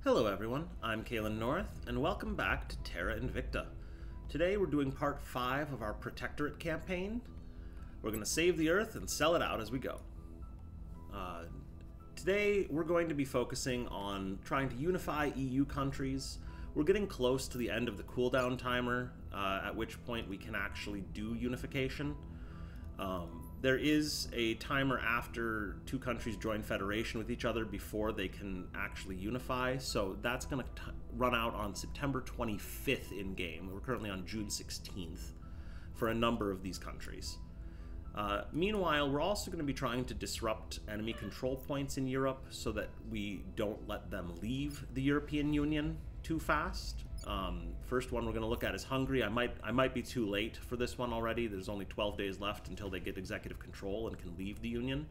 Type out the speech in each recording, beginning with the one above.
Hello everyone, I'm Kalen North, and welcome back to Terra Invicta. Today we're doing part 5 of our Protectorate campaign. We're going to save the Earth and sell it out as we go. Today we're going to be focusing on trying to unify EU countries. We're getting close to the end of the cooldown timer, at which point we can actually do unification. There is a timer after two countries join federation with each other before they can actually unify, so that's going to run out on September 25th in-game. We're currently on June 16th for a number of these countries. Meanwhile, we're also going to be trying to disrupt enemy control points in Europe so that we don't let them leave the European Union too fast. First one we're going to look at is Hungary. I might be too late for this one already. There's only 12 days left until they get executive control and can leave the Union.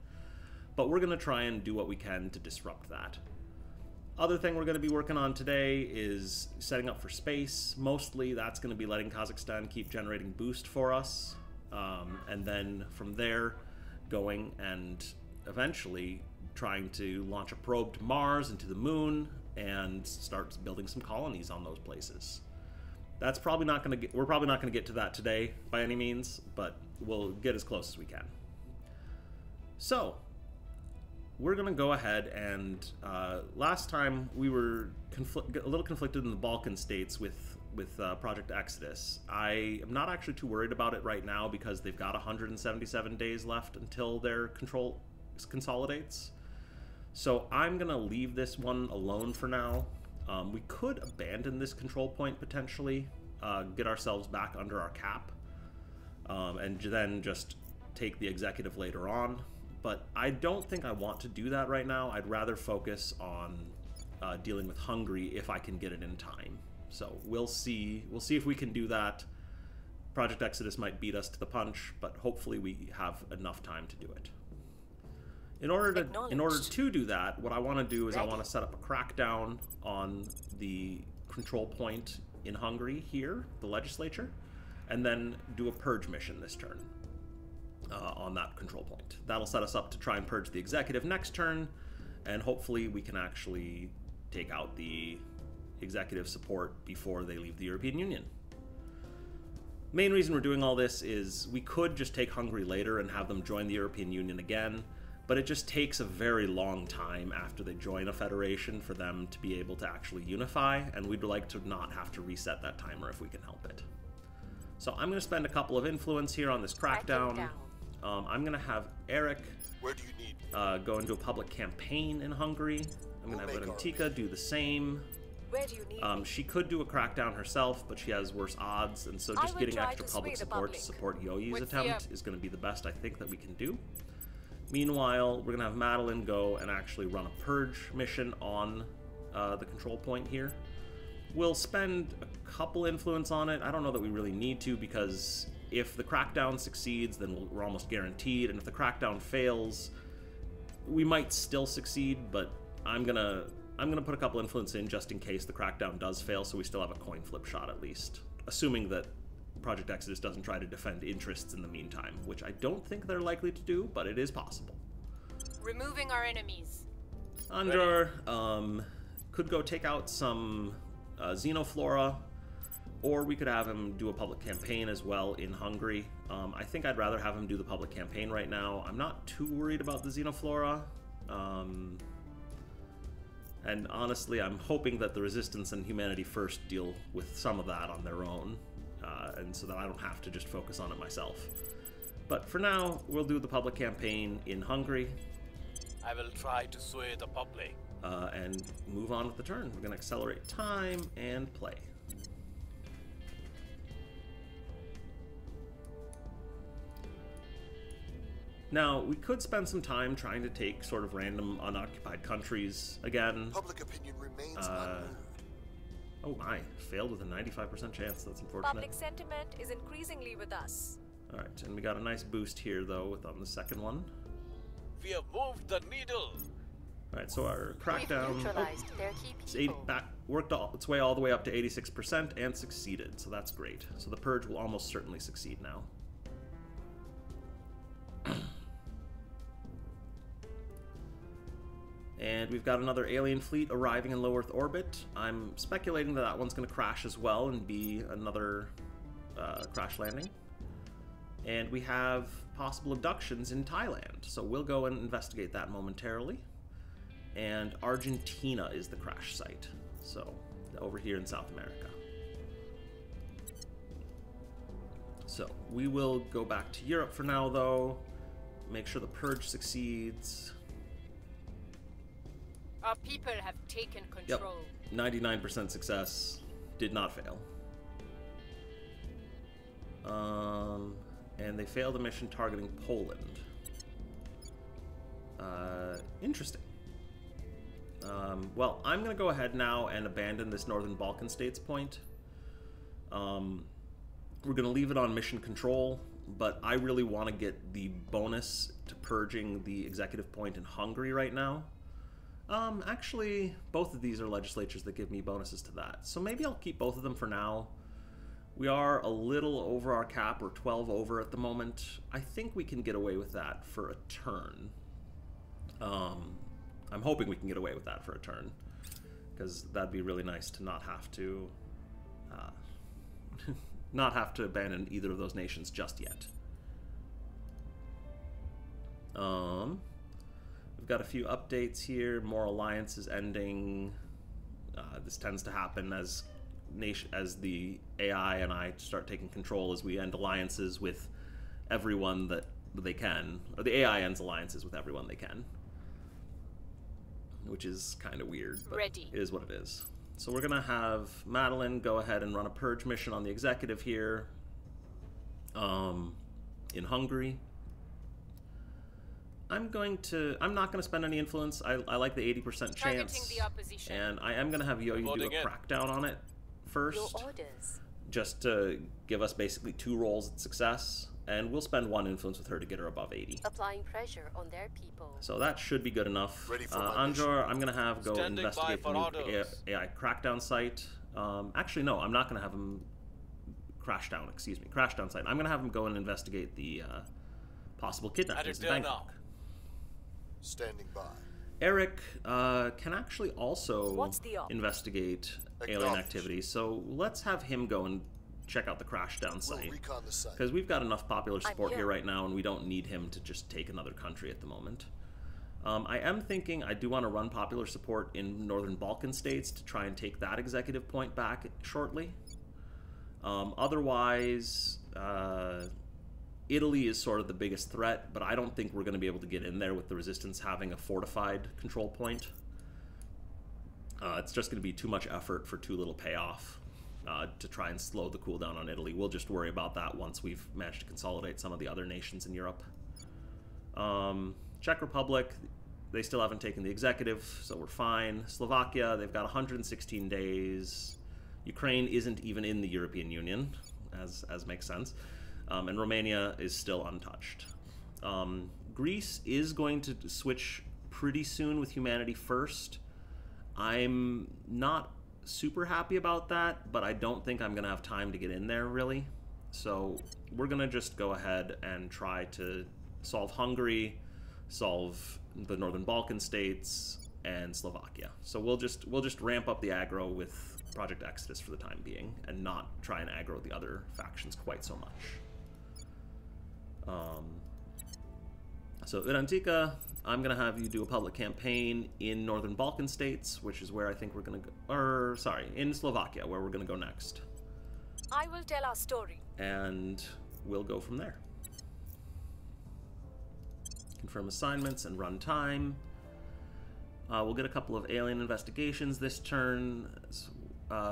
But we're going to try and do what we can to disrupt that. Other thing we're going to be working on today is setting up for space. Mostly that's going to be letting Kazakhstan keep generating boost for us. And then from there going and eventually trying to launch a probe to Mars and to the Moon and start building some colonies on those places. That's probably not going to we're probably not going to get to that today by any means, but we'll get as close as we can. So we're going to go ahead and last time we were a little conflicted in the Balkan states with Project Exodus. I am not actually too worried about it right now because they've got 177 days left until their control consolidates. So I'm going to leave this one alone for now. We could abandon this control point potentially, get ourselves back under our cap, and then just take the executive later on. But I don't think I want to do that right now. I'd rather focus on dealing with Hungary if I can get it in time. So we'll see if we can do that. Project Exodus might beat us to the punch, but hopefully we have enough time to do it. In order to do that, what I want to do is I want to set up a crackdown on the control point in Hungary here, the legislature, and then do a purge mission this turn on that control point. That'll set us up to try and purge the executive next turn, and hopefully we can actually take out the executive support before they leave the European Union. Main reason we're doing all this is we could just take Hungary later and have them join the European Union again, but it just takes a very long time after they join a federation for them to be able to actually unify, and we'd like to not have to reset that timer if we can help it. So I'm going to spend a couple of influence here on this crackdown. I'm going to have Eric go into a public campaign in Hungary. I'm going to have Redundancy do the same. She could do a crackdown herself, but she has worse odds, and so just getting extra public support to support Yoyi's attempt is going to be the best I think that we can do. Meanwhile, we're going to have Madeline go and actually run a purge mission on the control point here. We'll spend a couple influence on it. I don't know that we really need to, because if the crackdown succeeds, then we're almost guaranteed, and if the crackdown fails, we might still succeed, but I'm gonna put a couple influence in just in case the crackdown does fail, so we still have a coin flip shot at least, assuming that Project Exodus doesn't try to defend interests in the meantime, which I don't think they're likely to do, but it is possible. Removing our enemies. Anjar could go take out some xenoflora, or we could have him do a public campaign as well in Hungary. I think I'd rather have him do the public campaign right now. I'm not too worried about the xenoflora. And honestly, I'm hoping that the Resistance and Humanity First deal with some of that on their own, and so that I don't have to just focus on it myself. But for now, we'll do the public campaign in Hungary. I will try to sway the public. And move on with the turn. We're going to accelerate time and play. Now, we could spend some time trying to take sort of random unoccupied countries again. Public opinion remains unmoved. Oh my, failed with a 95% chance. That's unfortunate. Public sentiment is increasingly with us. Alright, and we got a nice boost here, though, on the second one. We have moved the needle. Alright, so our crackdown worked its way all the way up to 86% and succeeded, so that's great. So the purge will almost certainly succeed now. And we've got another alien fleet arriving in low Earth orbit. I'm speculating that that one's going to crash as well and be another crash landing. And we have possible abductions in Thailand, so we'll go and investigate that momentarily. And Argentina is the crash site, so over here in South America. So we will go back to Europe for now, though. Make sure the purge succeeds. Our people have taken control. Yep, 99% success. Did not fail. And they failed a mission targeting Poland. Interesting. Well, I'm going to go ahead now and abandon this Northern Balkan states point. We're going to leave it on mission control, but I really want to get the bonus to purging the executive point in Hungary right now. Actually, both of these are legislatures that give me bonuses to that, so maybe I'll keep both of them for now. We are a little over our cap, we're 12 over at the moment. I think we can get away with that for a turn. I'm hoping we can get away with that for a turn, because that'd be really nice to not have to not have to abandon either of those nations just yet. We've got a few updates here. More alliances ending. This tends to happen as the AI and I start taking control, as we end alliances with everyone that they can, or the AI ends alliances with everyone they can, which is kind of weird, but it is what it is. So we're gonna have Madeline go ahead and run a purge mission on the executive here in Hungary. I'm not gonna spend any influence. I like the 80% chance, the opposition. and I am gonna have Yo-Yo do a crackdown on it first, Your orders. just to give us basically 2 rolls at success, and we'll spend 1 influence with her to get her above 80. Applying pressure on their people. So that should be good enough. Ready for Anjor, I'm gonna have go Standing investigate by the for new orders. AI crackdown site. Actually, no, I'm not gonna have him crash down. Excuse me, crash down site. I'm gonna have him go and investigate the possible kidnappings in Bangkok. Standing by. Eric can actually also investigate alien Acknowledged. activity, so let's have him go and check out the crash down We'll site, recon the site. because we've got enough popular support here. here right now, and we don't need him to just take another country at the moment. I am thinking I do want to run popular support in Northern Balkan states to try and take that executive point back shortly. Otherwise, Italy is sort of the biggest threat, but I don't think we're going to be able to get in there with the resistance having a fortified control point. It's just going to be too much effort for too little payoff to try and slow the cooldown on Italy. We'll just worry about that once we've managed to consolidate some of the other nations in Europe. Czech Republic, they still haven't taken the executive, so we're fine. Slovakia, they've got 116 days. Ukraine isn't even in the European Union, as makes sense. And Romania is still untouched. Greece is going to switch pretty soon with humanity first. I'm not super happy about that, but I don't think I'm going to have time to get in there, really. So we're going to just go ahead and try to solve Hungary, solve the Northern Balkan states, and Slovakia. So we'll just ramp up the aggro with Project Exodus for the time being, and not try and aggro the other factions quite so much. So Redundancy, I'm going to have you do a public campaign in Northern Balkan states, which is where I think we're going to go, or sorry, in Slovakia, where we're going to go next. I will tell our story. And we'll go from there. Confirm assignments and run time. We'll get a couple of alien investigations this turn.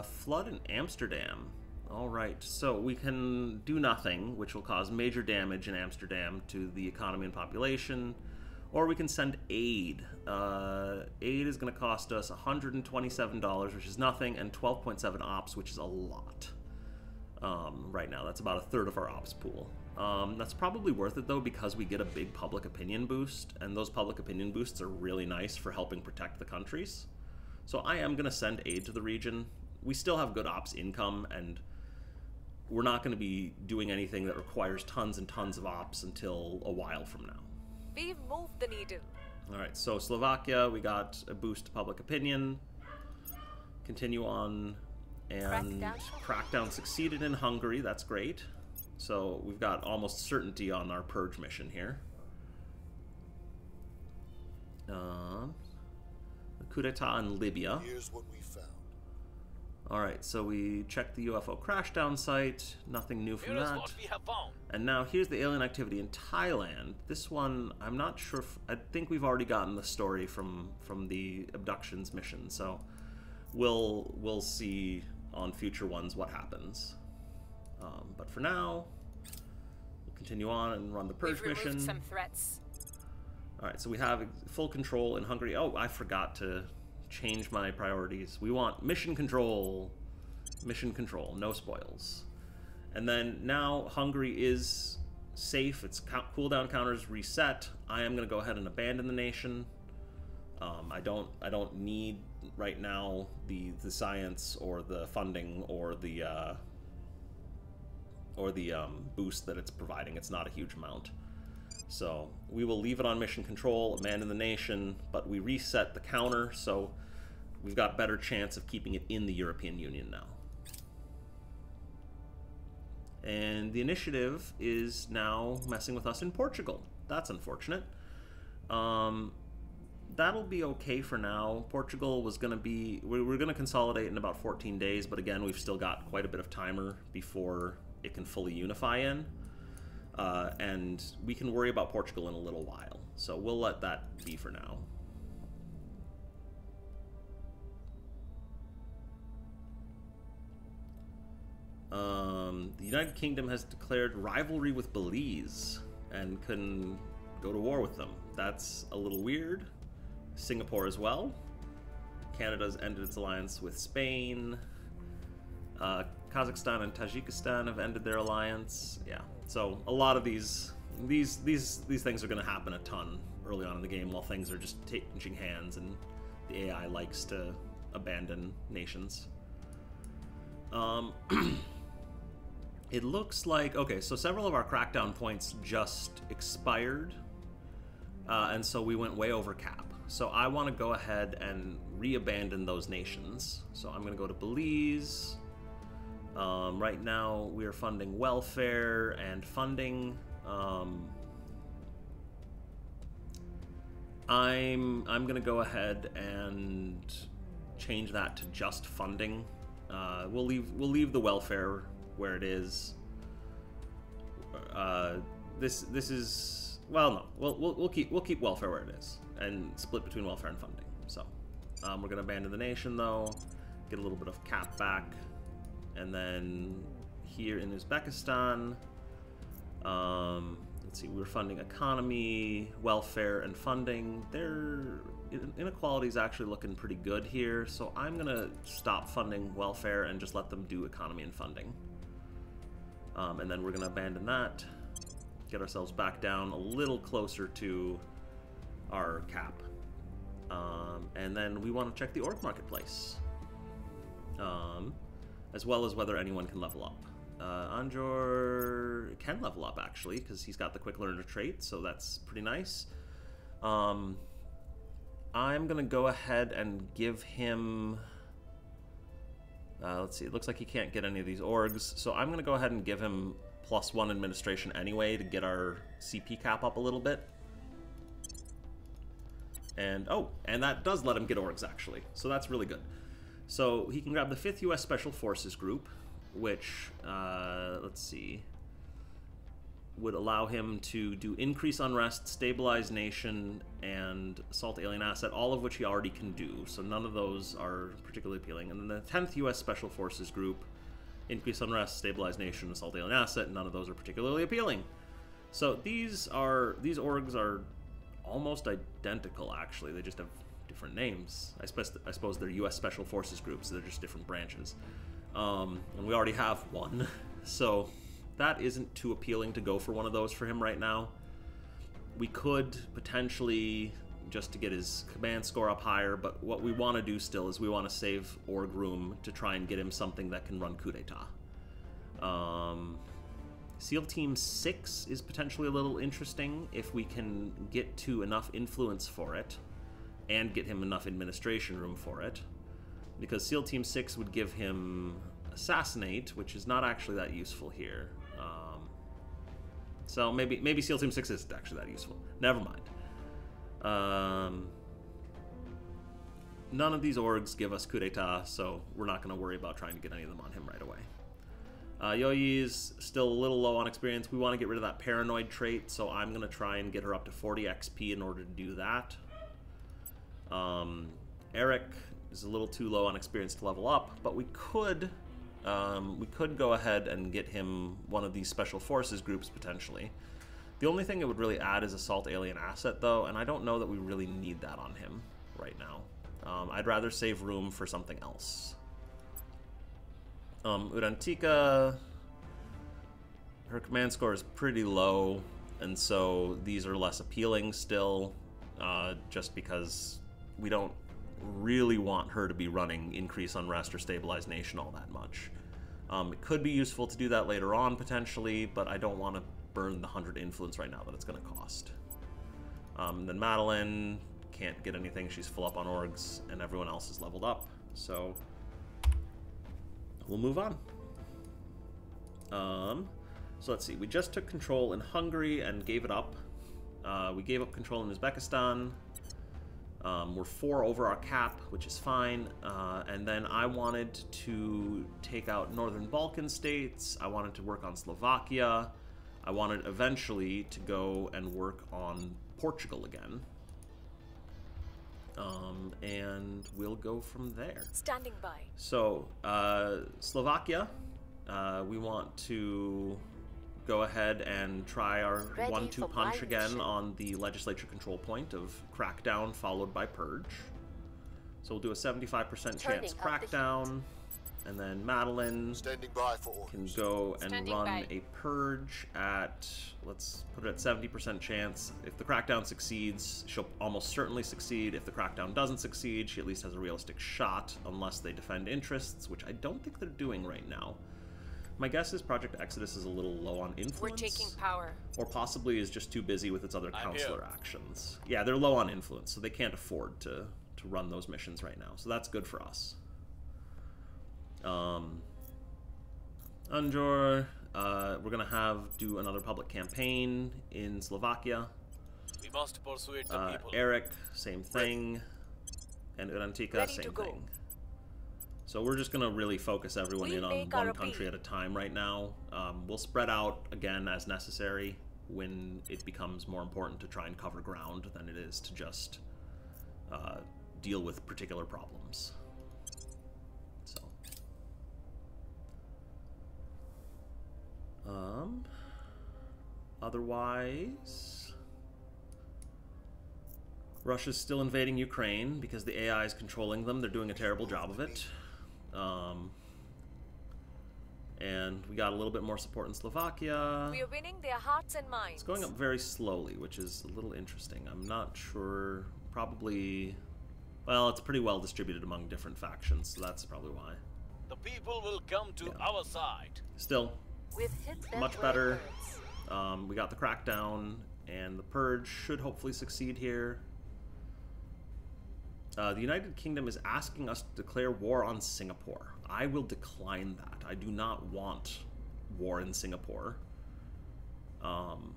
Flood in Amsterdam. Alright, so we can do nothing, which will cause major damage in Amsterdam to the economy and population, or we can send aid. Aid is going to cost us $127, which is nothing, and 12.7 ops, which is a lot. Right now, that's about a third of our ops pool. That's probably worth it, though, because we get a big public opinion boost, and those public opinion boosts are really nice for helping protect the countries. So I am going to send aid to the region. We still have good ops income, and we're not going to be doing anything that requires tons and tons of ops until a while from now. We've moved the needle. Alright, so Slovakia, we got a boost to public opinion. Continue on, and Crackdown succeeded in Hungary, that's great. So we've got almost certainty on our purge mission here. The coup d'etat in Libya. Here's what we found. Alright, so we checked the UFO crashdown site, nothing new from Here is that. what we have found. And now here's the alien activity in Thailand. This one, I'm not sure if, I think we've already gotten the story from the abductions mission, so we'll see on future ones what happens. But for now, we'll continue on and run the purge We've mission. removed some threats. Alright, so we have full control in Hungary. Oh, I forgot to change my priorities. We want mission control. Mission control, no spoils. And then now Hungary is safe. Its cooldown counters reset. I am going to go ahead and abandon the nation. I don't need right now the science or the funding or the boost that it's providing. It's not a huge amount. So we will leave it on mission control, abandon the nation, but we reset the counter, so we've got better chance of keeping it in the European Union now. And the initiative is now messing with us in Portugal. That's unfortunate. That'll be okay for now. Portugal was going to be... We're going to consolidate in about 14 days, but again, we've still got quite a bit of timer before it can fully unify in. And we can worry about Portugal in a little while. So we'll let that be for now. The United Kingdom has declared rivalry with Belize and can go to war with them. That's a little weird. Singapore as well. Canada's ended its alliance with Spain. Kazakhstan and Tajikistan have ended their alliance. Yeah, so a lot of these things are going to happen a ton early on in the game while things are just changing hands and the AI likes to abandon nations. It looks like, okay, so several of our crackdown points just expired, and so we went way over cap. So I want to go ahead and re-abandon those nations. So I'm going to go to Belize. Right now we are funding welfare and funding. I'm going to go ahead and change that to just funding. We'll leave the welfare where it is. This is, well, no, we'll keep welfare where it is and split between welfare and funding. So we're gonna abandon the nation though, get a little bit of cap back, and then here in Uzbekistan, let's see, we're funding economy, welfare, and funding. Their inequality is actually looking pretty good here, so I'm gonna stop funding welfare and just let them do economy and funding. And then we're gonna abandon that, get ourselves back down a little closer to our cap. And then we want to check the org marketplace, as well as whether anyone can level up. Anjor can level up actually, because he's got the quick learner trait, so that's pretty nice. I'm gonna go ahead and give him, let's see, it looks like he can't get any of these orgs, so I'm gonna go ahead and give him +1 administration anyway to get our CP cap up a little bit. And, oh, and that does let him get orgs actually, so that's really good. So he can grab the 5th US Special Forces Group, which, let's see, would allow him to do Increase Unrest, Stabilize Nation, and Assault Alien Asset, all of which he already can do, so none of those are particularly appealing. And then the 10th US Special Forces Group, Increase Unrest, Stabilize Nation, Assault Alien Asset, none of those are particularly appealing. So these orgs are almost identical, actually. They just have different names. I suppose they're US Special Forces Groups, so they're just different branches. And we already have one, so that isn't too appealing to go for one of those for him right now. We could potentially, just to get his command score up higher, but what we want to do still is we want to save org room to try and get him something that can run coup d'etat. SEAL Team 6 is potentially a little interesting if we can get to enough influence for it and get him enough administration room for it. Because SEAL Team 6 would give him Assassinate, which is not actually that useful here. So maybe SEAL Team 6 isn't actually that useful. Never mind. None of these orgs give us coup d'etat, so we're not going to worry about trying to get any of them on him right away. Yoyi's still a little low on experience. We want to get rid of that paranoid trait, so I'm going to try and get her up to 40 XP in order to do that. Eric is a little too low on experience to level up, but we could go ahead and get him one of these special forces groups potentially. The only thing it would really add is Assault Alien Asset, though, and I don't know that we really need that on him right now. I'd rather save room for something else. Urantika, her command score is pretty low, and so these are less appealing still, just because we don't really want her to be running Increase Unrest or Stabilize Nation all that much. It could be useful to do that later on, potentially, but I don't want to burn the 100 influence right now that it's going to cost. Then Madeline can't get anything. She's full up on orgs, and everyone else is leveled up, so we'll move on. So let's see. We just took control in Hungary and gave it up. We gave up control in Uzbekistan. We're 4 over our cap, which is fine. And then I wanted to take out Northern Balkan states. I wanted to work on Slovakia. I wanted eventually to go and work on Portugal again. And we'll go from there. Standing by. So, Slovakia, we want to go ahead and try our 1-2 punch again on the legislature control point of Crackdown followed by Purge. So we'll do a 75% chance Crackdown, and then Madeline can go and run a Purge at, let's put it at 70% chance. If the Crackdown succeeds, she'll almost certainly succeed. If the Crackdown doesn't succeed, she at least has a realistic shot, unless they defend interests, which I don't think they're doing right now. My guess is Project Exodus is a little low on influence. We're taking power. Or possibly is just too busy with its other counselor actions. Yeah, they're low on influence, so they can't afford to run those missions right now. So that's good for us. Unjor, we're gonna do another public campaign in Slovakia. We must persuade the people. Eric, same thing. And Urantika, same thing. So we're just gonna really focus everyone in on one country at a time right now. We'll spread out again as necessary when it becomes more important to try and cover ground than it is to just deal with particular problems. So, otherwise, Russia's still invading Ukraine because the AI is controlling them. They're doing a terrible job of it. And we got a little bit more support in Slovakia. We are winning their hearts and minds. It's going up very slowly, which is a little interesting. I'm not sure. Probably, well, it's pretty well distributed among different factions, so that's probably why. The people will come to our side. Still, We've hit them much better. We got the Crackdown, and the Purge should hopefully succeed here. The United Kingdom is asking us to declare war on Singapore. I will decline that. I do not want war in Singapore. I'm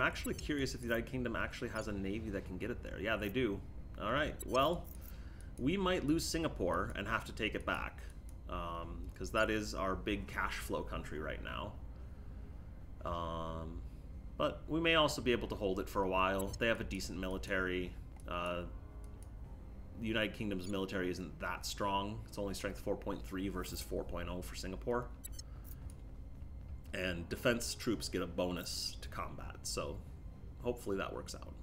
actually curious if the United Kingdom actually has a navy that can get it there. Yeah, they do. All right. Well, we might lose Singapore and have to take it back, because that is our big cash flow country right now. But we may also be able to hold it for a while. They have a decent military. The United Kingdom's military isn't that strong. It's only strength 4.3 versus 4.0 for Singapore. And defense troops get a bonus to combat, so hopefully that works out.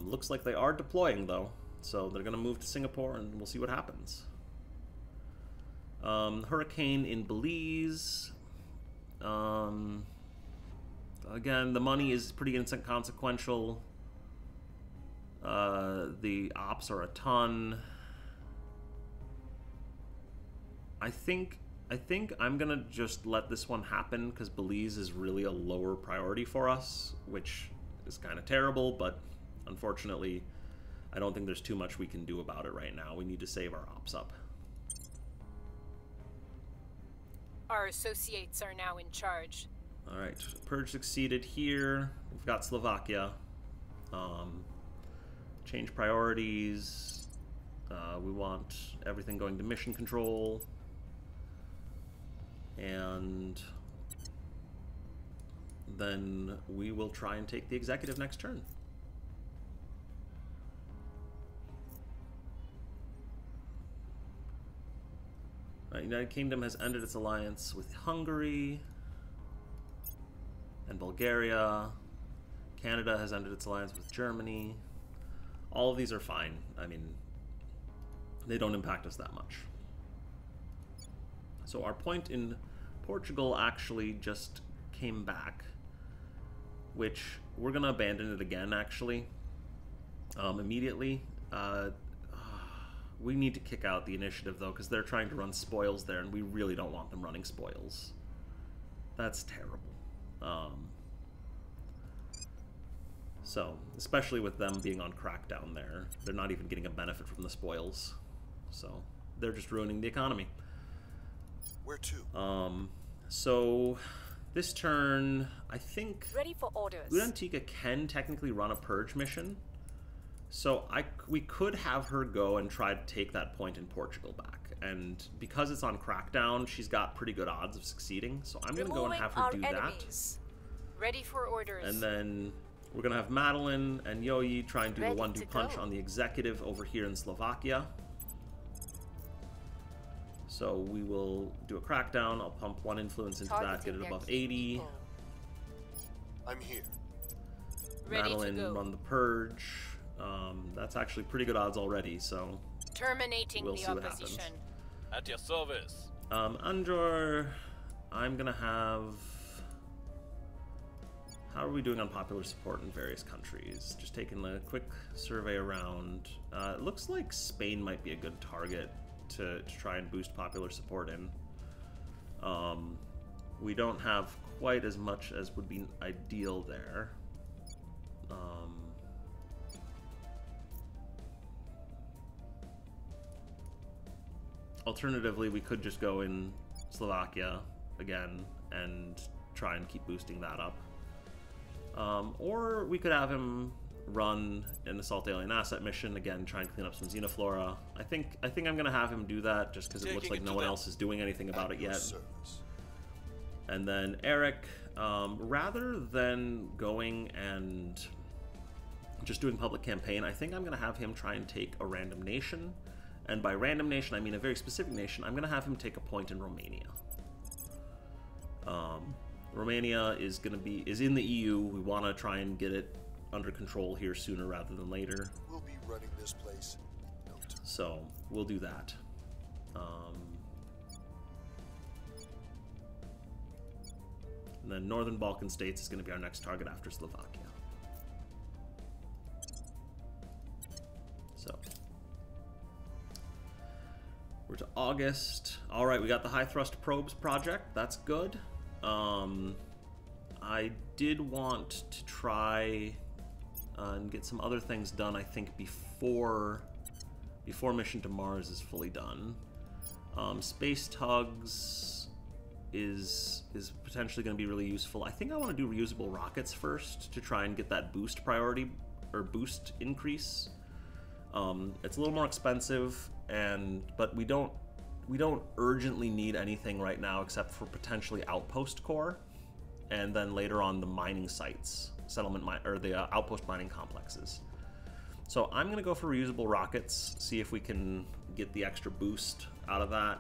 Looks like they are deploying, though, so they're going to move to Singapore, and we'll see what happens. Hurricane in Belize. Again, the money is pretty inconsequential. The ops are a ton. I think I think I'm gonna just let this one happen because Belize is really a lower priority for us, which is kind of terrible, but unfortunately, I don't think there's too much we can do about it right now. We need to save our ops up. Our associates are now in charge. Alright, Purge succeeded here. We've got Slovakia. Change priorities. We want everything going to mission control. And then we will try and take the executive next turn. United Kingdom has ended its alliance with Hungary and Bulgaria. Canada has ended its alliance with Germany. All of these are fine. I mean, they don't impact us that much. So our point in Portugal actually just came back, which we're going to abandon it again, actually, immediately. We need to kick out the initiative, though, because they're trying to run spoils there, and we really don't want them running spoils. That's terrible. So, especially with them being on crackdown there, they're not even getting a benefit from the spoils. So, they're just ruining the economy. Where to? So, this turn, I think... Ready for orders. Redundancy can technically run a purge mission. So we could have her go and try to take that point in Portugal back. And because it's on crackdown, she's got pretty good odds of succeeding. So I'm going to go and have her do that. Ready for orders. And then we're going to have Madeline and Yoyi try and do the one-two punch on the executive over here in Slovakia. So we will do a crackdown. I'll pump one influence into that, get it above 80. I'm here. Madeline run the purge. That's actually pretty good odds already, so terminating we'll the see what opposition. happens. At your service. Andor, I'm gonna have... How are we doing on popular support in various countries? Just taking a quick survey around. It looks like Spain might be a good target to try and boost popular support in. We don't have quite as much as would be ideal there. Alternatively, we could just go in Slovakia again and try and keep boosting that up. Or we could have him run an Assault Alien Asset mission, again, try and clean up some Xenoflora. I think I'm going to have him do that just because it looks like no one else is doing anything about it yet. And then Eric, rather than going and just doing public campaign, I think I'm going to have him try and take a random nation. And by random nation, I mean a very specific nation. I'm going to have him take a point in Romania. Romania is in the EU. We want to try and get it under control here sooner rather than later. We'll be running this place. So we'll do that. And then Northern Balkan states is going to be our next target after Slovakia. So we're to August. All right, we got the high thrust probes project. That's good. I did want to try and get some other things done, I think, before Mission to Mars is fully done. Space tugs is potentially going to be really useful. I think I want to do reusable rockets first to try and get that boost priority or boost increase. It's a little more expensive, but we don't urgently need anything right now except for potentially outpost core, and then later on the mining sites, the outpost mining complexes. So I'm gonna go for reusable rockets, see if we can get the extra boost out of that,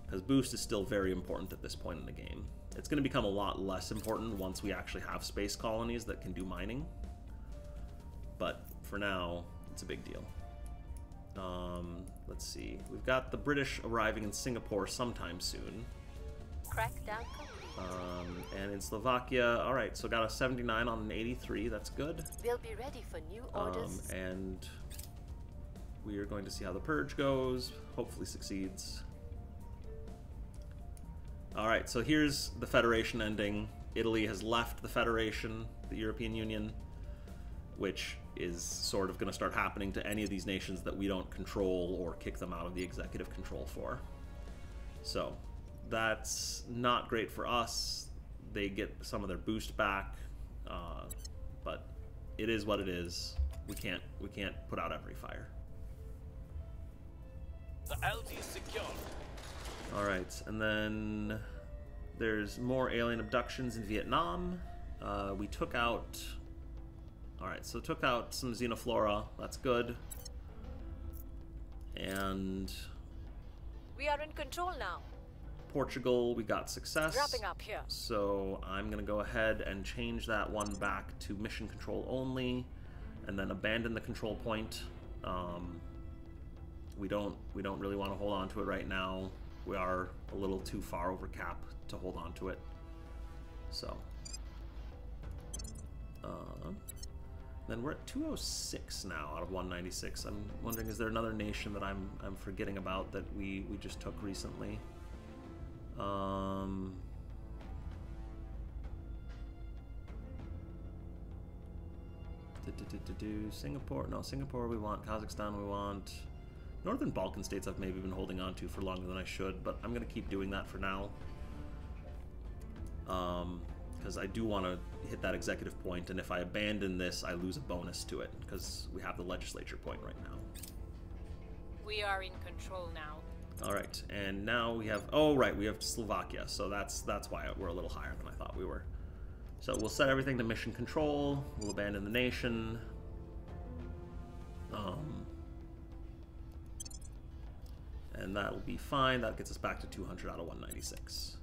because boost is still very important at this point in the game. It's gonna become a lot less important once we actually have space colonies that can do mining, but for now, it's a big deal. Let's see. We've got the British arriving in Singapore sometime soon. Crackdown complete. And in Slovakia, all right, so got a 79 on an 83. That's good. They'll be ready for new orders. And we are going to see how the purge goes. Hopefully succeeds. Alright, so here's the Federation ending. Italy has left the Federation, the European Union, which is sort of going to start happening to any of these nations that we don't control or kick them out of the executive control for. So, that's not great for us. They get some of their boost back, but it is what it is. We can't put out every fire. The LT is secured. Alright, and then there's more alien abductions in Vietnam. We took out... Alright, so took out some xenoflora. That's good. And... We are in control now. Portugal, we got success. Wrapping up here. So I'm going to go ahead and change that one back to mission control only, and then abandon the control point. We don't really want to hold on to it right now. We are a little too far over cap to hold on to it. So then we're at 206 now out of 196. I'm wondering, is there another nation that I'm forgetting about that we just took recently? Singapore? No, Singapore we want. Kazakhstan we want. Northern Balkan states I've maybe been holding on to for longer than I should, but I'm going to keep doing that for now. Because I do want to hit that executive point, and if I abandon this, I lose a bonus to it, because we have the legislature point right now. We are in control now. Alright, and now we have... Oh, right, we have Slovakia, so that's why we're a little higher than I thought we were. So we'll set everything to mission control, we'll abandon the nation. And that'll be fine. That gets us back to 200 out of 196.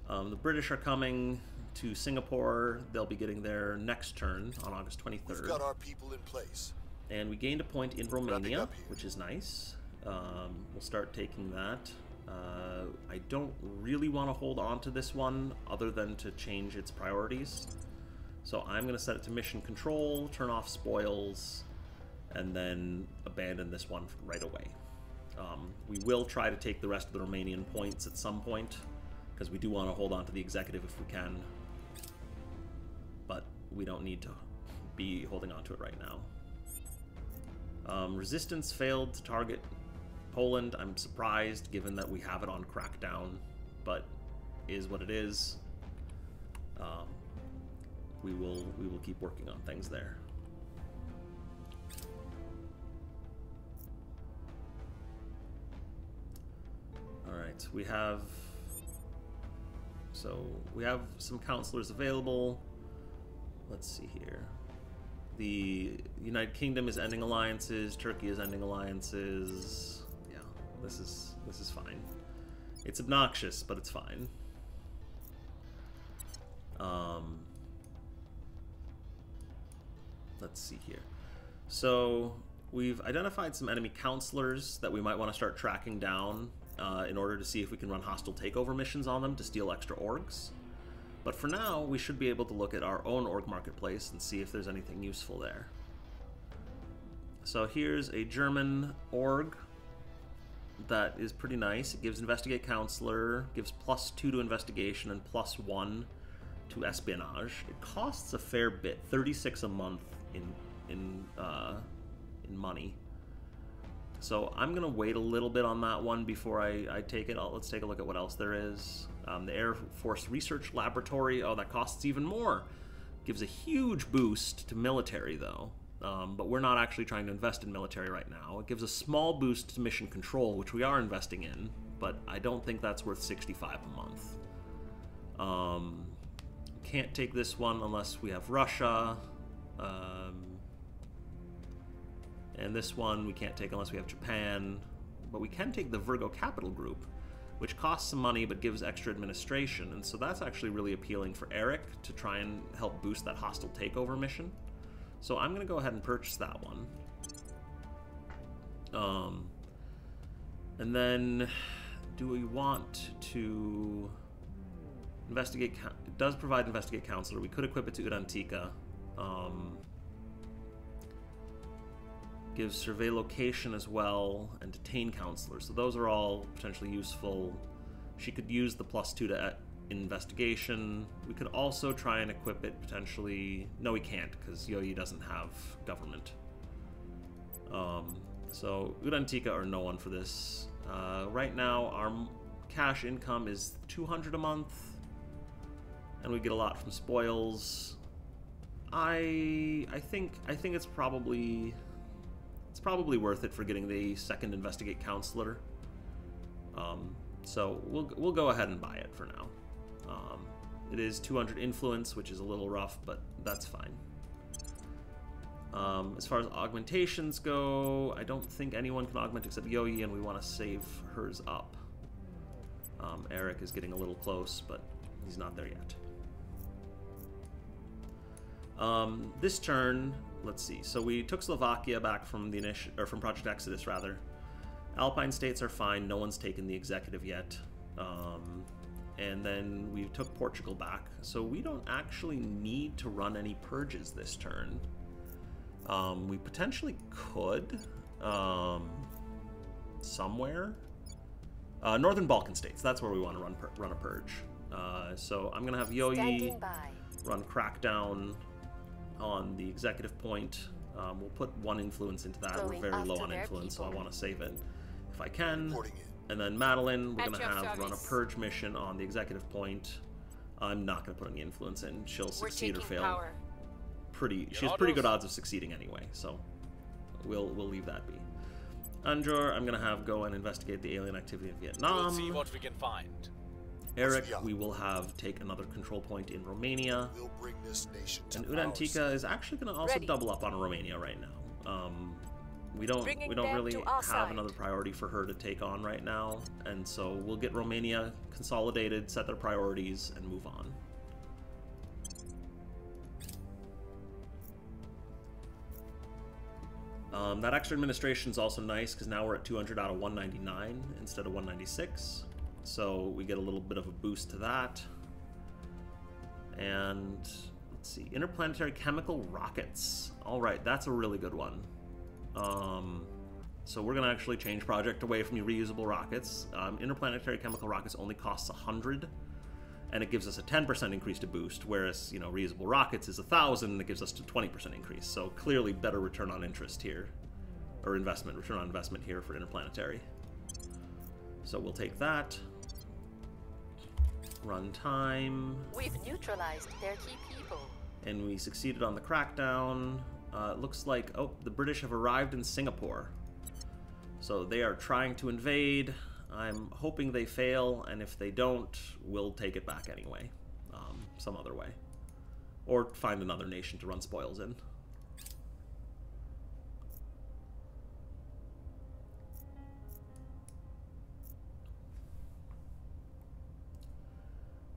The British are coming to Singapore. They'll be getting there next turn on August 23rd. We've got our people in place. And we gained a point in Romania, which is nice. We'll start taking that. I don't really want to hold on to this one other than to change its priorities. So I'm going to set it to mission control, turn off spoils, and then abandon this one right away. We will try to take the rest of the Romanian points at some point, because we do want to hold on to the executive if we can. But we don't need to be holding on to it right now. Resistance failed to target Poland. I'm surprised, given that we have it on crackdown, but is what it is. We will keep working on things there. All right, we have some counselors available. Let's see here. The United Kingdom is ending alliances. Turkey is ending alliances. Yeah, this is fine. It's obnoxious, but it's fine. Let's see here. So we've identified some enemy counselors that we might want to start tracking down in order to see if we can run hostile takeover missions on them to steal extra orgs. But for now, we should be able to look at our own org marketplace and see if there's anything useful there. So here's a German org that is pretty nice. It gives Investigate Counselor, gives +2 to Investigation and +1 to Espionage. It costs a fair bit, 36 a month in money. So I'm going to wait a little bit on that one before I take it. Let's take a look at what else there is. The Air Force Research Laboratory, oh, that costs even more. Gives a huge boost to military, though. But we're not actually trying to invest in military right now. It gives a small boost to mission control, which we are investing in, but I don't think that's worth 65 a month. Can't take this one unless we have Russia. And this one we can't take unless we have Japan. But we can take the Virgo Capital Group, which costs some money but gives extra administration, and so that's actually really appealing for Eric to try and help boost that hostile takeover mission. So I'm going to go ahead and purchase that one. And then, do we want to investigate? It does provide Investigate Counselor. We could equip it to Udantika. Gives Survey Location as well, and Detain Counselor. So those are all potentially useful. She could use the +2 to investigation. We could also try and equip it potentially. No, we can't, because Yoyi doesn't have government. So Redundancy or no one for this. Right now, our cash income is 200 a month, and we get a lot from spoils. I think it's probably worth it for getting the second investigate counselor. So we'll go ahead and buy it for now. It is 200 influence, which is a little rough, but that's fine. As far as augmentations go, I don't think anyone can augment except Yoyi, and we want to save hers up. Eric is getting a little close, but he's not there yet. This turn, let's see. So we took Slovakia back from the from Project Exodus, rather. Alpine states are fine. No one's taken the executive yet. And then we took Portugal back. So we don't actually need to run any purges this turn. We potentially could somewhere. Northern Balkan states. That's where we want to run a purge. So I'm gonna have Yoyi run Crackdown on the executive point. We'll put 1 influence into that. We're very low on influence, so I want to save it if I can. And then Madeline, we're gonna have run a purge mission on the executive point. I'm not gonna put any influence in. She'll succeed or fail. She has pretty good odds of succeeding anyway, so we'll leave that be. Anjor, I'm gonna have go and investigate the alien activity in Vietnam. We'll see what we can find. Eric, we will have take another control point in Romania. We'll bring this nation to And Udantika is actually gonna also double up on Romania right now. We don't really have another priority for her to take on right now, and so we'll get Romania consolidated, set their priorities, and move on. That extra administration is also nice because now we're at 200 out of 199 instead of 196, so we get a little bit of a boost to that. And let's see, interplanetary chemical rockets. All right, that's a really good one. So we're gonna actually change project away from reusable rockets. Interplanetary chemical rockets only costs 100, and it gives us a 10% increase to boost, whereas, you know, reusable rockets is 1,000, and it gives us a 20% increase. So clearly better return on interest here, or return on investment here for interplanetary. So we'll take that. Run time. We've neutralized their key people. And we succeeded on the crackdown. It looks like, oh, the British have arrived in Singapore. So they are trying to invade. I'm hoping they fail, and if they don't, we'll take it back anyway, some other way. Or find another nation to run spoils in.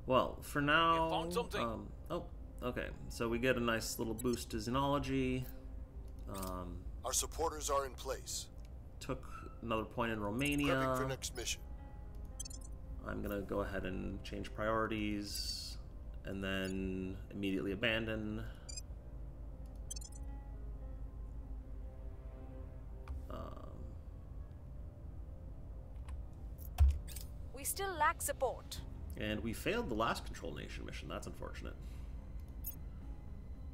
Well, for now... We found something. Oh, okay. So we get a nice little boost to Xenology. Our supporters are in place. Took another point in Romania. Prepping for next mission. I'm gonna go ahead and change priorities, and then immediately abandon. We still lack support. And we failed the last Control Nation mission. That's unfortunate.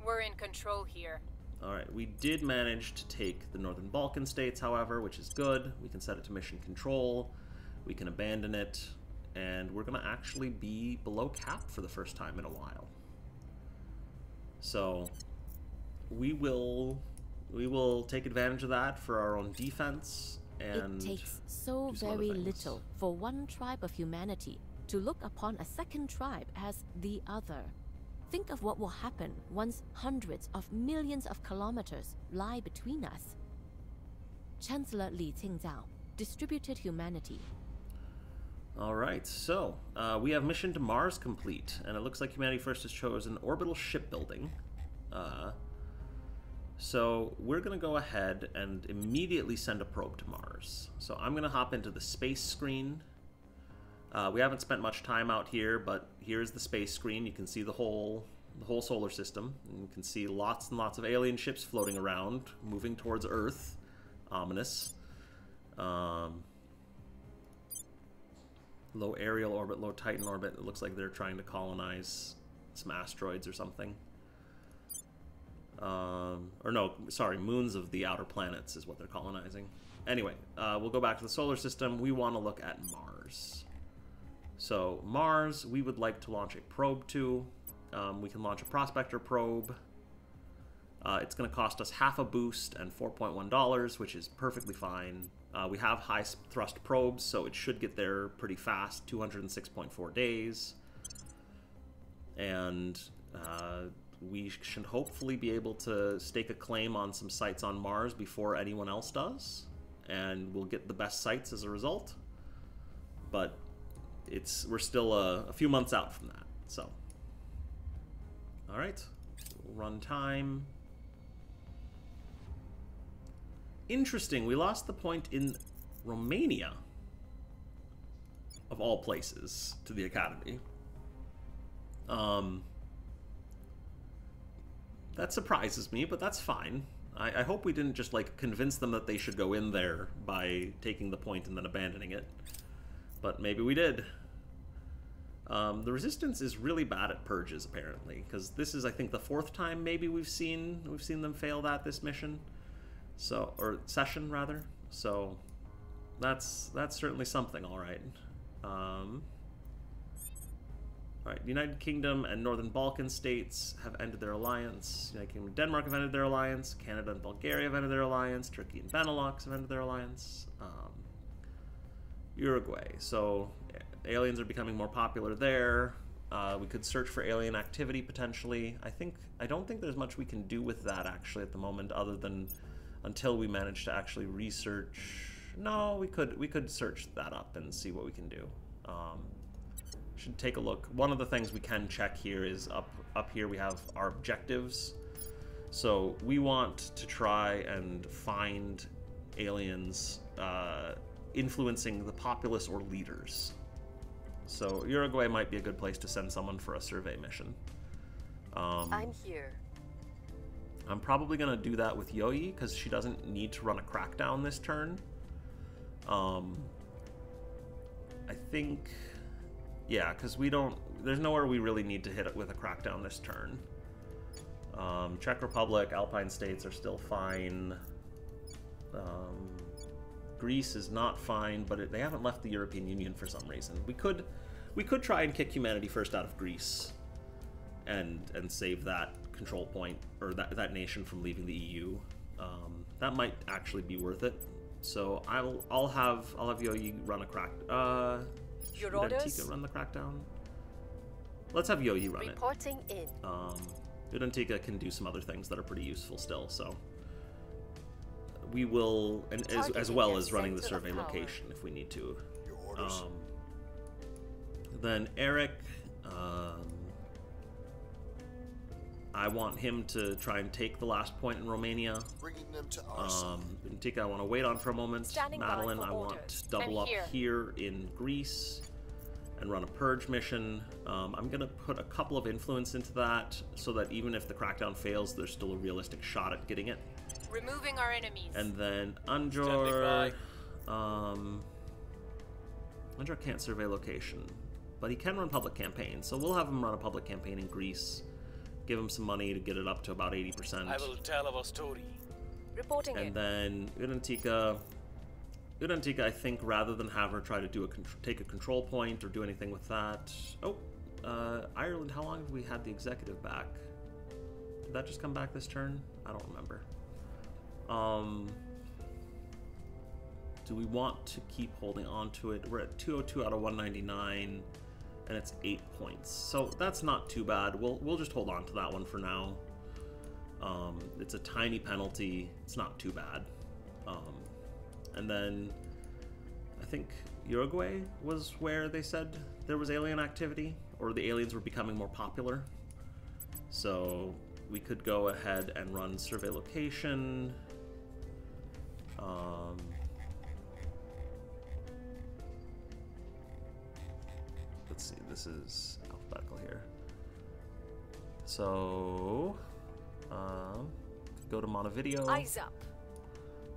We're in control here. Alright, we did manage to take the Northern Balkan states, however, which is good. We can set it to mission control. We can abandon it. And we're going to actually be below cap for the first time in a while. So, we will take advantage of that for our own defense. And it takes so very little for one tribe of humanity to look upon a second tribe as the other. Think of what will happen once hundreds of millions of kilometers lie between us. Chancellor Li Qingzhao, Distributed Humanity. Alright, so we have mission to Mars complete, and it looks like Humanity First has chosen orbital shipbuilding. So we're going to go ahead and immediately send a probe to Mars. So I'm going to hop into the space screen. We haven't spent much time out here, but here's the space screen. You can see the whole solar system. And you can see lots and lots of alien ships floating around, moving towards Earth. Ominous. Low aerial orbit, low Titan orbit. It looks like they're trying to colonize some asteroids or something. Or no, sorry, moons of the outer planets is what they're colonizing. Anyway, we'll go back to the solar system. We want to look at Mars. So Mars, we would like to launch a probe to. We can launch a prospector probe. It's going to cost us half a boost and $4.1, which is perfectly fine. We have high thrust probes, so it should get there pretty fast, 206.4 days. And we should hopefully be able to stake a claim on some sites on Mars before anyone else does. And we'll get the best sites as a result. But we're still a few months out from that, so. Alright, run time. Interesting, we lost the point in Romania, of all places, to the Academy. That surprises me, but that's fine. I hope we didn't just, like, convince them that they should go in there by taking the point and then abandoning it. But maybe we did. The Resistance is really bad at purges, apparently, because this is, I think, the 4th time maybe we've seen them fail that this mission. So, or session rather. So that's certainly something, all right. All right, United Kingdom and Northern Balkan states have ended their alliance. United Kingdom and Denmark have ended their alliance. Canada and Bulgaria have ended their alliance. Turkey and Benelux have ended their alliance. Uruguay. So aliens are becoming more popular there. We could search for alien activity potentially. I don't think there's much we can do with that actually at the moment, other than until we manage to actually research. No, we could search that up and see what we can do. Should take a look. One of the things we can check here is up here we have our objectives. So we want to try and find aliens influencing the populace or leaders. So Uruguay might be a good place to send someone for a survey mission. I'm here. I'm probably going to do that with Yoi, because she doesn't need to run a crackdown this turn. I think... Yeah, because there's nowhere we really need to hit it with a crackdown this turn. Czech Republic, Alpine states are still fine. Greece is not fine, but they haven't left the European Union for some reason. We could try and kick humanity first out of Greece, and save that control point, or that nation from leaving the EU. That might actually be worth it. So I'll have Yoi run a crack. Your orders? Redundancy run the crackdown. Let's have Yoi run Reporting in. Redundancy can do some other things that are pretty useful still. So we will, and as well as running the survey location if we need to. Your orders? Then Eric, I want him to try and take the last point in Romania. Bringing them to our side. Bentica, I want to wait on for a moment. Standing by Madeline, for I orders. want to double I'm up here. here in Greece and run a purge mission. I'm going to put a couple of influence into that so that even if the crackdown fails, there's still a realistic shot at getting it. Removing our enemies. And then Standing Anjor... by. Anjor can't survey location, but he can run public campaign, so we'll have him run a public campaign in Greece. Give him some money to get it up to about 80%. I will tell our story. Reporting And in. then Redundancy, I think, rather than have her try to take a control point or do anything with that. Oh, Ireland, how long have we had the executive back? Did that just come back this turn? I don't remember. Do we want to keep holding on to it? We're at 202 out of 199. And it's 8 points, so that's not too bad. We'll just hold on to that one for now. It's a tiny penalty. It's not too bad. And then I think Uruguay was where they said there was alien activity, or the aliens were becoming more popular. So we could go ahead and run survey location. Let's see, this is alphabetical here. So, go to Montevideo, Eyes up.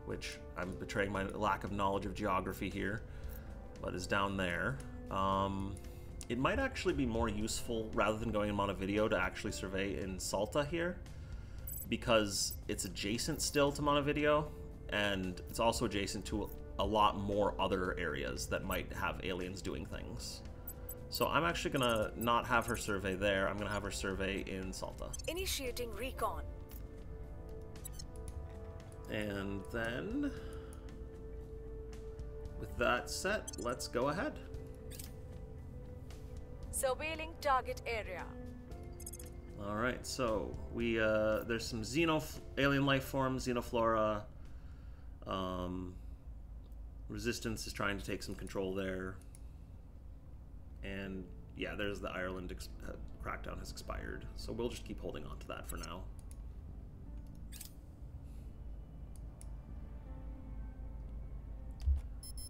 which I'm betraying my lack of knowledge of geography here, but is down there. It might actually be more useful, rather than going in Montevideo, to actually survey in Salta here, because it's adjacent still to Montevideo, and it's also adjacent to a lot more other areas that might have aliens doing things. So I'm actually gonna not have her survey there, I'm gonna have her survey in Salta. Initiating recon. And then, with that set, let's go ahead. Surveilling target area. Alright, so we there's some alien life forms, xenoflora. Resistance is trying to take some control there. And yeah, there's the Ireland crackdown has expired. So we'll just keep holding on to that for now.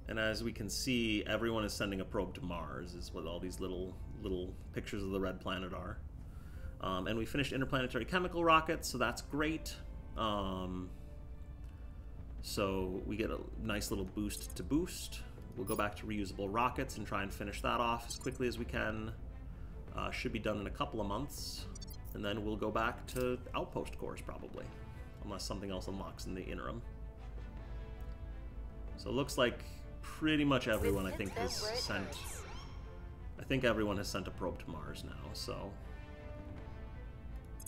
And as we can see, everyone is sending a probe to Mars, is what all these little pictures of the red planet are. And we finished interplanetary chemical rockets, so that's great. So we get a nice little boost to boost. We'll go back to reusable rockets and try and finish that off as quickly as we can. Should be done in a couple of months. And then we'll go back to outpost cores, probably. Unless something else unlocks in the interim. So it looks like pretty much everyone, I think, has sent... I think everyone has sent a probe to Mars now, so...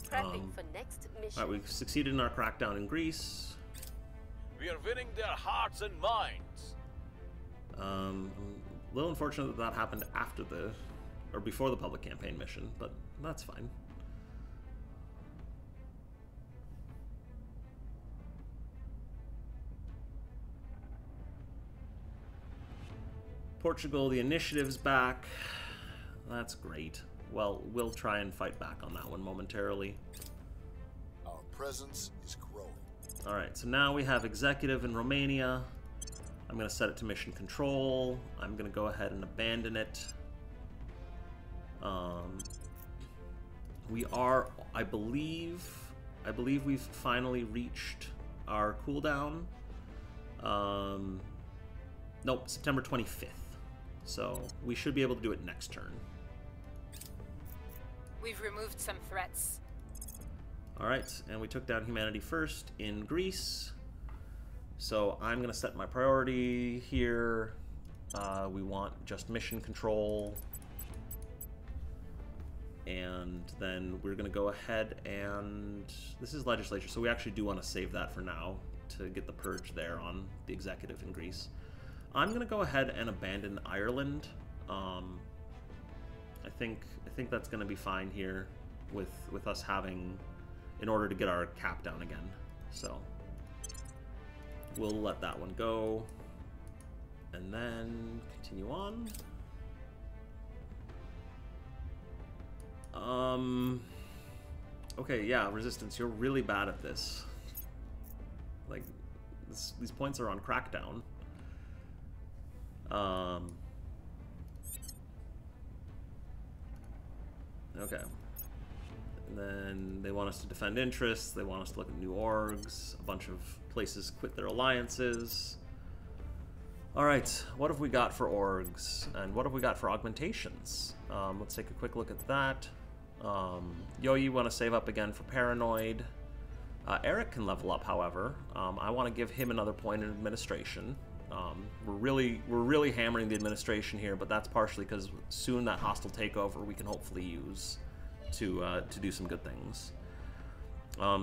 Prepping for next mission. Alright, we've succeeded in our crackdown in Greece. We are winning their hearts and minds. I'm a little unfortunate that happened after or before the public campaign mission, but that's fine. Portugal, the initiative's back. That's great. Well, we'll try and fight back on that one momentarily. Our presence is growing. Alright, so now we have executive in Romania. I'm going to set it to mission control. I'm going to go ahead and abandon it. We are, I believe we've finally reached our cooldown. Nope, September 25th. So we should be able to do it next turn. We've removed some threats. Alright, and we took down humanity first in Greece. So I'm going to set my priority here. We want just mission control. And then we're going to go ahead and... This is legislature, so we actually do want to save that for now to get the purge there on the executive in Greece. I'm going to go ahead and abandon Ireland. I think that's going to be fine here with us having... in order to get our cap down again. So we'll let that one go. And then continue on. Okay, yeah, Resistance, you're really bad at this. Like, these points are on Crackdown. Okay. And then they want us to defend interests, they want us to look at new orgs, a bunch of places quit their alliances. Alright, what have we got for orgs? And what have we got for augmentations? Let's take a quick look at that. Yo, you want to save up again for Paranoid. Eric can level up, however. I want to give him another point in administration. We're really hammering the administration here, but that's partially because soon that hostile takeover we can hopefully use to do some good things.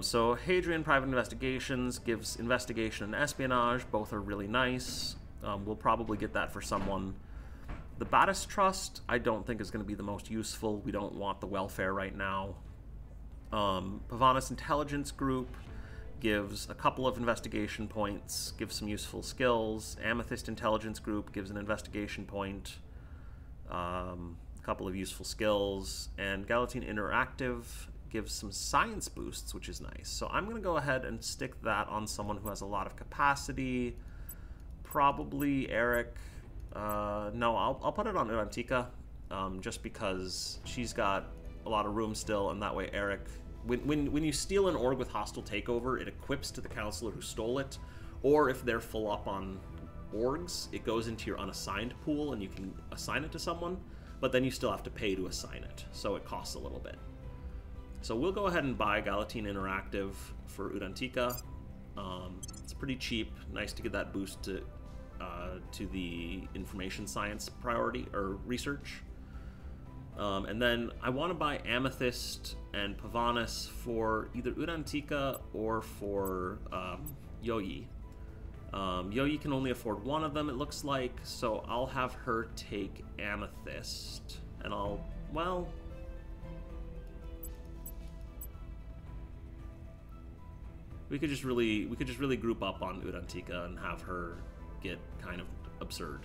So Hadrian Private Investigations gives investigation and espionage. Both are really nice. We'll probably get that for someone. The Battis Trust, I don't think is going to be the most useful. We don't want the welfare right now. Pavanis Intelligence Group gives a couple of investigation points, gives some useful skills. Amethyst Intelligence Group gives an investigation point, a couple of useful skills. And Galatine Interactive gives some science boosts, which is nice. So I'm going to go ahead and stick that on someone who has a lot of capacity. Probably Eric. No, I'll put it on Urantika, just because she's got a lot of room still, and that way Eric... When you steal an org with hostile takeover, it equips to the counselor who stole it, or if they're full up on orgs, it goes into your unassigned pool and you can assign it to someone, but then you still have to pay to assign it, so it costs a little bit. So we'll go ahead and buy Galatine Interactive for Udantika. It's pretty cheap, nice to get that boost to the information science priority, or research. And then I want to buy Amethyst and Pavanis for either Udantika or for Yoyi. Yoyi can only afford one of them, it looks like, so I'll have her take Amethyst. And well... We could just really group up on Udantika and have her get kind of absurd.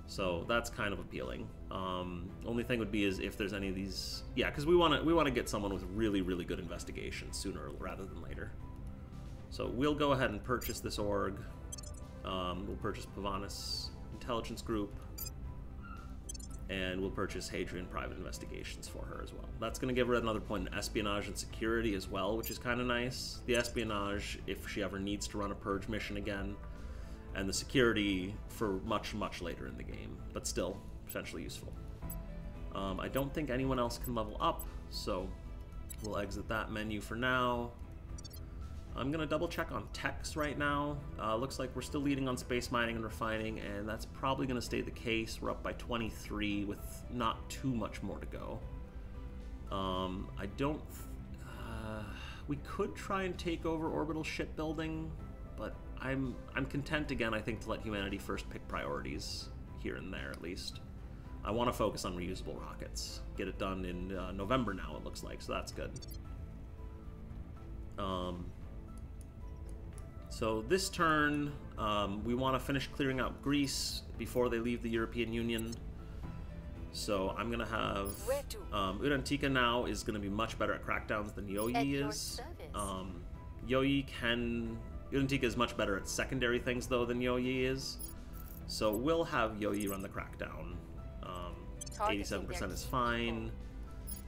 So that's kind of appealing. Only thing would be is if there's any of these, yeah, because we want to get someone with really good investigation sooner rather than later. So we'll go ahead and purchase this org. We'll purchase Pavanis Intelligence Group, and we'll purchase Hadrian Private Investigations for her as well. That's going to give her another point in espionage and security as well, which is kind of nice. The espionage, if she ever needs to run a purge mission again, and the security for much later in the game, but still potentially useful. I don't think anyone else can level up, so we'll exit that menu for now. I'm gonna double check on techs right now. Looks like we're still leading on space mining and refining, and that's probably gonna stay the case. We're up by 23 with not too much more to go. I don't... we could try and take over orbital shipbuilding, but I'm content again, I think, to let humanity first pick priorities here and there at least. I want to focus on reusable rockets. Get it done in November now, it looks like, so that's good. So this turn, we want to finish clearing out Greece before they leave the European Union. So I'm going to have... Udantika now is going to be much better at crackdowns than Yoyi is. Udantika is much better at secondary things, though, than Yoyi is. So we'll have Yoyi run the crackdown. 87% is fine.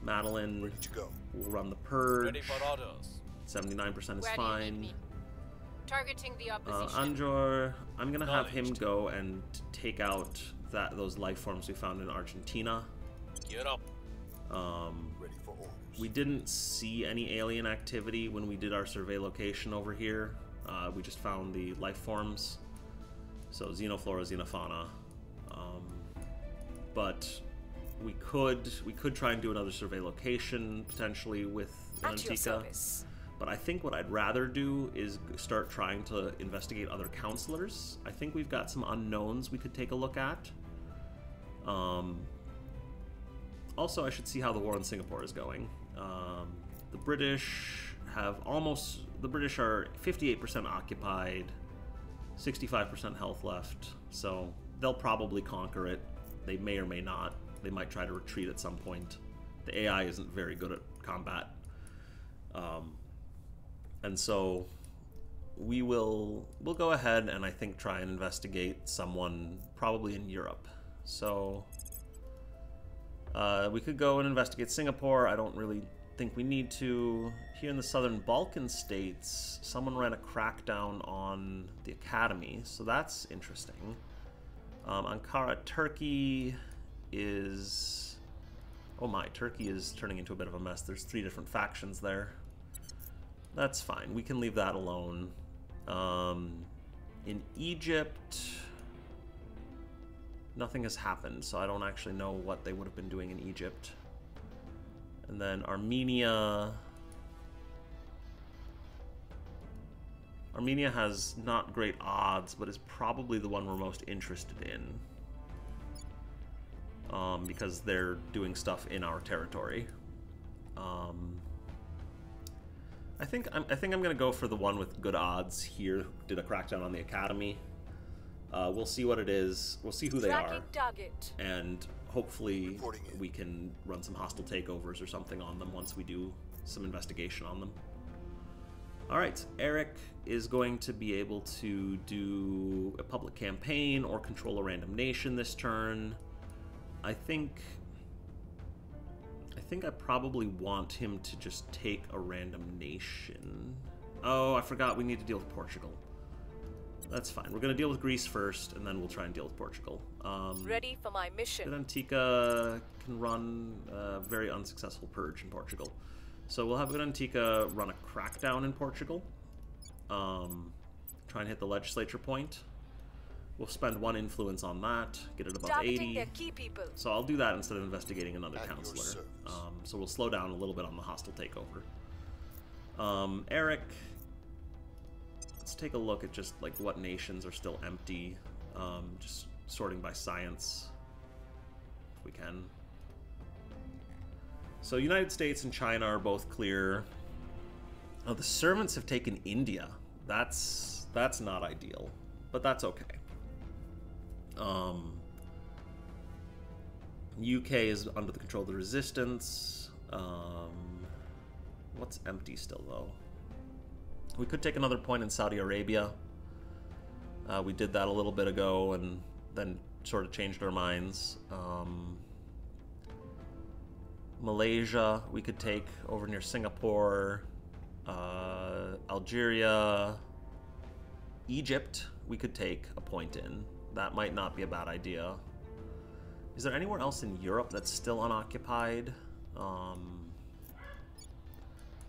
Madeline will run the purge. 79% is fine. Targeting the opposition. Anjor, I'm gonna have him go and take out those life forms we found in Argentina. Get up. Ready for orders. We didn't see any alien activity when we did our survey location over here. We just found the life forms, so xenoflora, xenofauna. But we could try and do another survey location potentially with Antika. But I think what I'd rather do is start trying to investigate other counselors. I think we've got some unknowns we could take a look at. Also, I should see how the war in Singapore is going. The British are 58% occupied, 65% health left, so they'll probably conquer it. They may or may not. They might try to retreat at some point. The AI isn't very good at combat. And so we'll go ahead and I think try and investigate someone probably in Europe. So we could go and investigate Singapore. I don't really think we need to. Here in the southern Balkan states, someone ran a crackdown on the academy, so that's interesting. Ankara, Turkey is... Oh my, Turkey is turning into a bit of a mess. There's 3 different factions there. That's fine. We can leave that alone. In Egypt, nothing has happened, so I don't actually know what they would have been doing in Egypt. And then Armenia... Armenia has not great odds, but is probably the one we're most interested in. Because they're doing stuff in our territory. I think I'm gonna go for the one with good odds here, who did a crackdown on the academy. We'll see what it is. We'll see who they are. And hopefully we can run some hostile takeovers or something on them once we do some investigation on them. Alright, Eric is going to be able to do a public campaign or control a random nation this turn. I think I probably want him to just take a random nation. Oh, I forgot we need to deal with Portugal. That's fine. We're going to deal with Greece first, and then we'll try and deal with Portugal. Ready for my mission. Redundancy can run a very unsuccessful purge in Portugal. So we'll have Redundancy run a crackdown in Portugal. Try and hit the legislature point. We'll spend 1 influence on that, get it above Targeting 80. their key people. So I'll do that instead of investigating another At your counselor. service. So we'll slow down a little bit on the hostile takeover. Eric, let's take a look at just like what nations are still empty. Just sorting by science, if we can. So United States and China are both clear. Oh, the servants have taken India. That's not ideal, but that's okay. UK is under the control of the resistance. What's empty still, though? We could take another point in Saudi Arabia. We did that a little bit ago and then sort of changed our minds. Malaysia, we could take over near Singapore. Algeria. Egypt, we could take a point in. That might not be a bad idea. Is there anywhere else in Europe that's still unoccupied?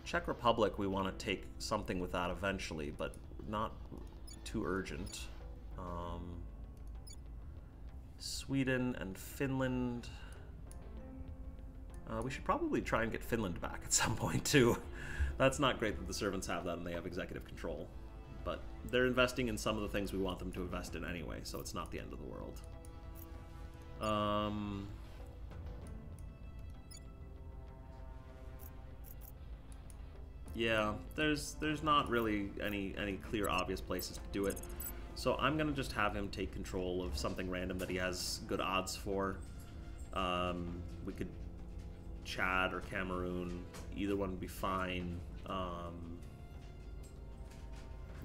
Czech Republic, we want to take something with that eventually, but not too urgent. Sweden and Finland. We should probably try and get Finland back at some point, too. That's not great that the servants have that and they have executive control. But they're investing in some of the things we want them to invest in anyway, so it's not the end of the world. Yeah, there's not really any clear, obvious places to do it. So I'm gonna just have him take control of something random that he has good odds for. We could Chad or Cameroon, either one would be fine.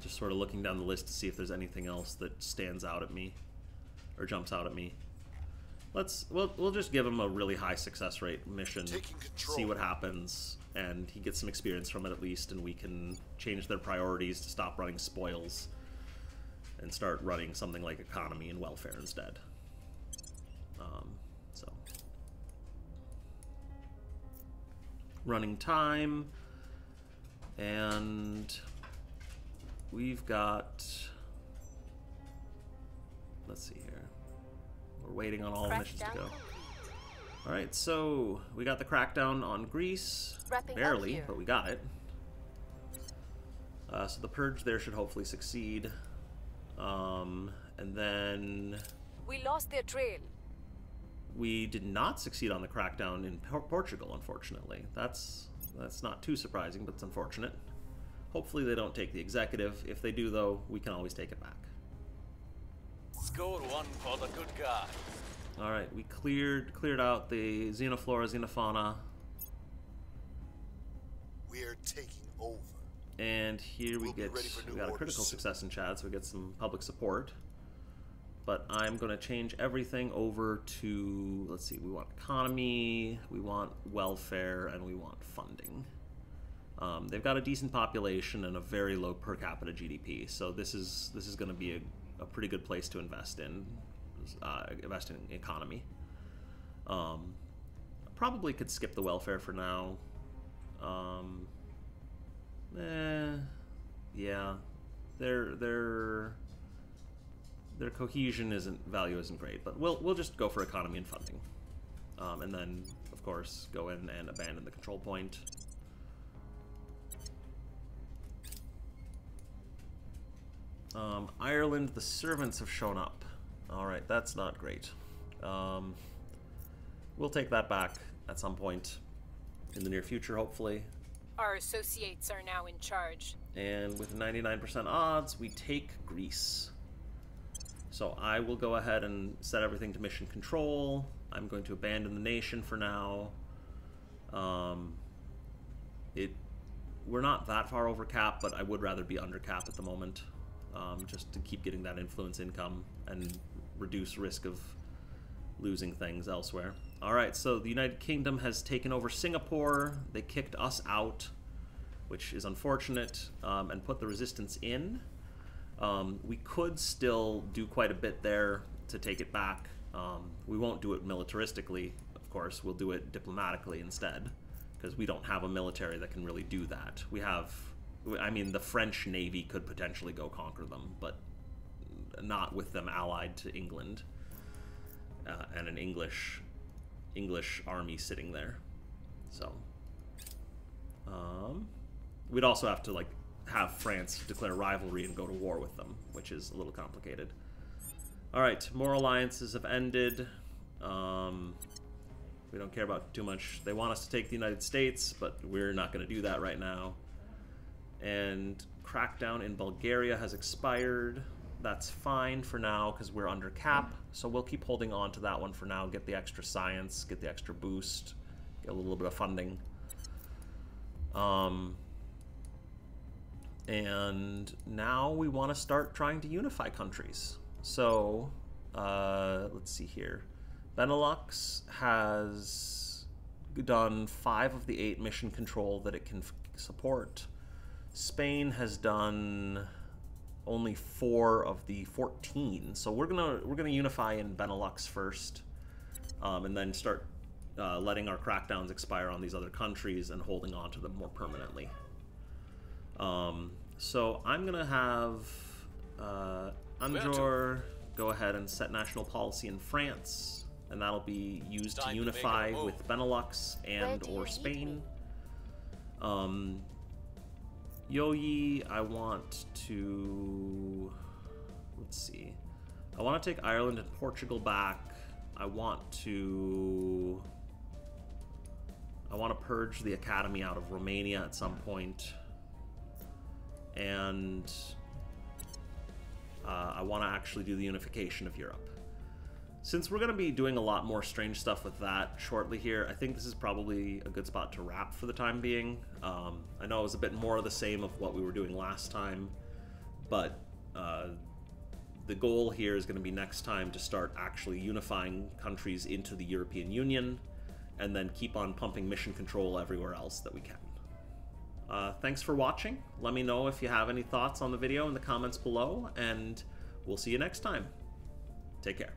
Just sort of looking down the list to see if there's anything else that stands out at me or jumps out at me. We'll just give him a really high success rate mission, see what happens, and he gets some experience from it at least, and we can change their priorities to stop running spoils and start running something like economy and welfare instead. So running time, and we've got, let's see here, we're waiting on all the missions to go. Alright, so we got the crackdown on Greece, barely, but we got it. So the purge there should hopefully succeed. And then We lost their trail. we did not succeed on the crackdown in Portugal, unfortunately. That's not too surprising, but it's unfortunate. Hopefully they don't take the executive. If they do, though, we can always take it back. Score 1 for the good guy. All right, we cleared out the xenoflora, xenofauna, We are taking over. and here we We'll be get ready for new we got a critical orders. success in Chad, so we get some public support. But I'm going to change everything over to, let's see, we want economy, we want welfare, and we want funding. They've got a decent population and a very low per capita GDP, so this is going to be a pretty good place to invest in economy. Probably could skip the welfare for now. Yeah, their cohesion isn't great, but we'll just go for economy and funding, and then of course go in and abandon the control point. Ireland, the servants have shown up. Alright, that's not great. We'll take that back at some point in the near future, hopefully. Our associates are now in charge. And with 99% odds, we take Greece. So I will go ahead and set everything to mission control. I'm going to abandon the nation for now. We're not that far over cap, but I would rather be under cap at the moment. Just to keep getting that influence income and reduce risk of losing things elsewhere. Alright, so the United Kingdom has taken over Singapore. They kicked us out, which is unfortunate, and put the resistance in. We could still do quite a bit there to take it back. We won't do it militaristically, of course. We'll do it diplomatically instead, because we don't have a military that can really do that. We have, I mean, the French Navy could potentially go conquer them, but not with them allied to England and an English army sitting there. So we'd also have to, like, have France declare rivalry and go to war with them, which is a little complicated. Alright, more alliances have ended. We don't care about too much. They want us to take the United States, but we're not going to do that right now. And crackdown in Bulgaria has expired. That's fine for now because we're under cap, so we'll keep holding on to that one for now, get the extra science, get the extra boost, get a little bit of funding. And now we want to start trying to unify countries. So, let's see here. Benelux has done 5 of the 8 mission control that it can support. Spain has done only 4 of the 14. So we're gonna unify in Benelux first, and then start letting our crackdowns expire on these other countries and holding on to them more permanently. So I'm gonna have Anjor go ahead and set national policy in France, and that'll be used to unify with Benelux and or Spain. Yoyi, I want to, let's see, I want to take Ireland and Portugal back. I want to purge the academy out of Romania at some point. And I want to actually do the unification of Europe. Since we're going to be doing a lot more strange stuff with that shortly here, I think this is probably a good spot to wrap for the time being. I know it was a bit more of the same of what we were doing last time, but the goal here is going to be next time to start actually unifying countries into the European Union, and then keep on pumping mission control everywhere else that we can. Thanks for watching. Let me know if you have any thoughts on the video in the comments below, and we'll see you next time. Take care.